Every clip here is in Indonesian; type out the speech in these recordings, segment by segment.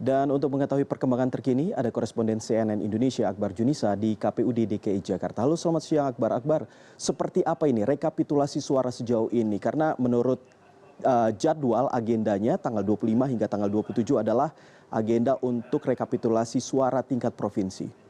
Dan untuk mengetahui perkembangan terkini, ada koresponden CNN Indonesia Akbar Junisa di KPUD DKI Jakarta. Halo, selamat siang Akbar. Akbar, seperti apa ini rekapitulasi suara sejauh ini? Karena menurut jadwal agendanya tanggal 25 hingga tanggal 27 adalah agenda untuk rekapitulasi suara tingkat provinsi.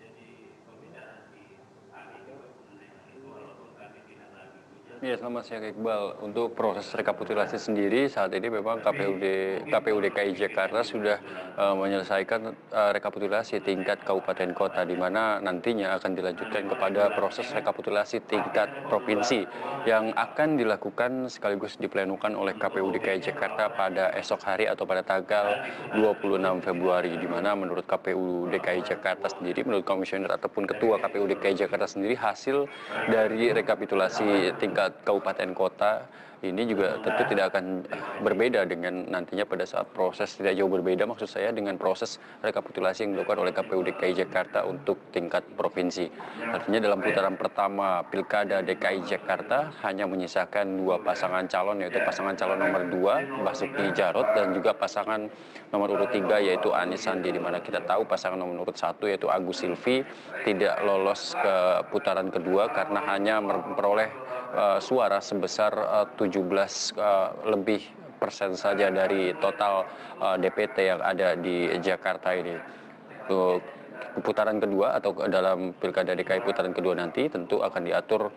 Ya, selamat siang Iqbal. Untuk proses rekapitulasi sendiri saat ini memang KPU DKI Jakarta sudah menyelesaikan rekapitulasi tingkat kabupaten kota, di mana nantinya akan dilanjutkan kepada proses rekapitulasi tingkat provinsi yang akan dilakukan sekaligus diplenukan oleh KPU DKI Jakarta pada esok hari atau pada tanggal 26 Februari, di mana menurut KPU DKI Jakarta sendiri, menurut komisioner ataupun ketua KPU DKI Jakarta sendiri, hasil dari rekapitulasi tingkat kabupaten kota ini juga tentu tidak akan berbeda dengan nantinya pada saat proses, tidak jauh berbeda maksud saya dengan proses rekapitulasi yang dilakukan oleh KPU DKI Jakarta untuk tingkat provinsi. Artinya dalam putaran pertama Pilkada DKI Jakarta hanya menyisakan dua pasangan calon, yaitu pasangan calon nomor 2 Basuki Jarot dan juga pasangan nomor urut 3 yaitu Anies Sandi, di mana kita tahu pasangan nomor urut 1 yaitu Agus Silvi tidak lolos ke putaran kedua karena hanya memperoleh suara sebesar 17 lebih persen saja dari total DPT yang ada di Jakarta ini. Untuk putaran kedua atau dalam Pilkada DKI putaran kedua nanti tentu akan diatur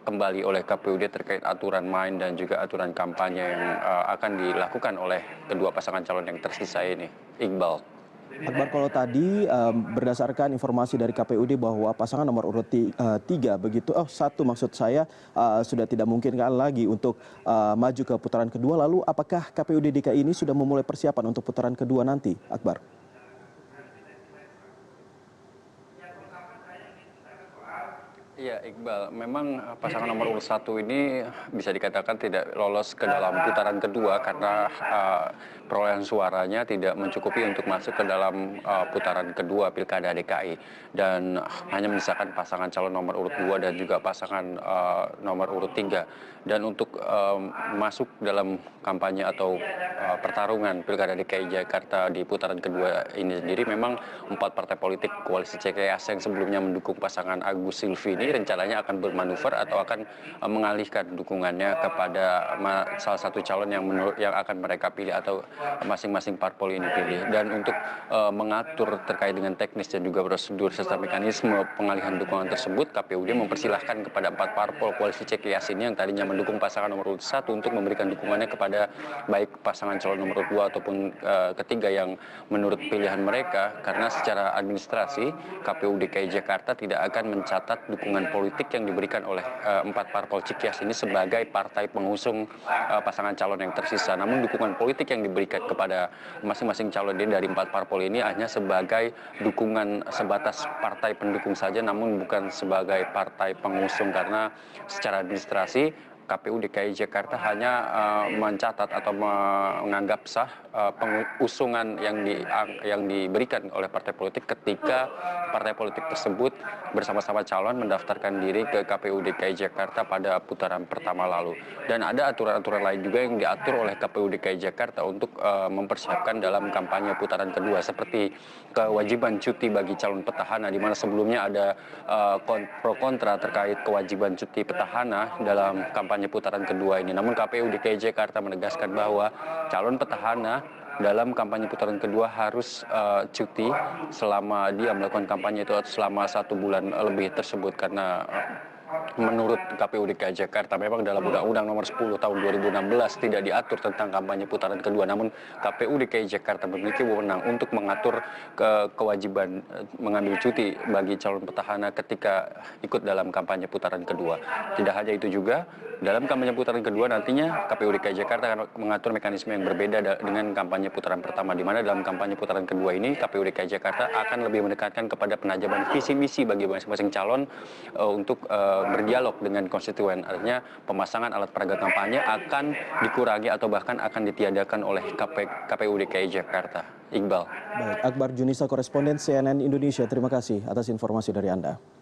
kembali oleh KPUD terkait aturan main dan juga aturan kampanye yang akan dilakukan oleh kedua pasangan calon yang tersisa ini. Iqbal. Akbar, kalau tadi berdasarkan informasi dari KPUD bahwa pasangan nomor urut 3 begitu, satu maksud saya sudah tidak mungkin lagi untuk maju ke putaran kedua. Lalu apakah KPUD DKI ini sudah memulai persiapan untuk putaran kedua nanti, Akbar? Iya, Iqbal, memang pasangan nomor urut 1 ini bisa dikatakan tidak lolos ke dalam putaran kedua karena perolehan suaranya tidak mencukupi untuk masuk ke dalam putaran kedua Pilkada DKI, dan hanya menyisakan pasangan calon nomor urut 2 dan juga pasangan nomor urut 3. Dan untuk masuk dalam kampanye atau pertarungan Pilkada DKI Jakarta di putaran kedua ini sendiri, memang 4 partai politik koalisi CKS yang sebelumnya mendukung pasangan Agus Silvi ini rencananya akan bermanuver atau akan mengalihkan dukungannya kepada salah satu calon yang akan mereka pilih atau masing-masing parpol ini pilih. Dan untuk mengatur terkait dengan teknis dan juga prosedur serta mekanisme pengalihan dukungan tersebut, KPUD mempersilahkan kepada 4 parpol koalisi CKS ini yang tadinya mendukung pasangan nomor urut 1 untuk memberikan dukungannya kepada baik pasangan calon nomor urut 2 ataupun ketiga yang menurut pilihan mereka, karena secara administrasi KPU DKI Jakarta tidak akan mencatat dukungan politik yang diberikan oleh 4 parpol CKS ini sebagai partai pengusung pasangan calon yang tersisa. Namun dukungan politik yang diberikan kepada masing-masing calon dari 4 parpol ini hanya sebagai dukungan sebatas partai pendukung saja, namun bukan sebagai partai pengusung, karena secara administrasi KPU DKI Jakarta hanya mencatat atau menganggap sah pengusungan yang diberikan oleh partai politik ketika partai politik tersebut bersama-sama calon mendaftarkan diri ke KPU DKI Jakarta pada putaran pertama lalu. Dan ada aturan-aturan lain juga yang diatur oleh KPU DKI Jakarta untuk mempersiapkan dalam kampanye putaran kedua, seperti kewajiban cuti bagi calon petahana, di mana sebelumnya ada pro kontra terkait kewajiban cuti petahana dalam kampanye putaran kedua ini. Namun KPU DKI Jakarta menegaskan bahwa calon petahana dalam kampanye putaran kedua harus cuti selama dia melakukan kampanye itu selama 1 bulan lebih tersebut, karena menurut KPU DKI Jakarta memang dalam Undang-Undang Nomor 10 Tahun 2016 tidak diatur tentang kampanye putaran kedua, namun KPU DKI Jakarta memiliki wewenang untuk mengatur kewajiban mengambil cuti bagi calon petahana ketika ikut dalam kampanye putaran kedua. Tidak hanya itu juga, dalam kampanye putaran kedua nantinya KPU DKI Jakarta akan mengatur mekanisme yang berbeda dengan kampanye putaran pertama, di mana dalam kampanye putaran kedua ini KPU DKI Jakarta akan lebih menekankan kepada penajaman visi misi bagi masing-masing calon untuk berdialog dengan konstituen. Artinya pemasangan alat peraga kampanye akan dikurangi atau bahkan akan ditiadakan oleh KPU DKI Jakarta. Iqbal. Baik, Akbar Junisa, koresponden CNN Indonesia. Terima kasih atas informasi dari Anda.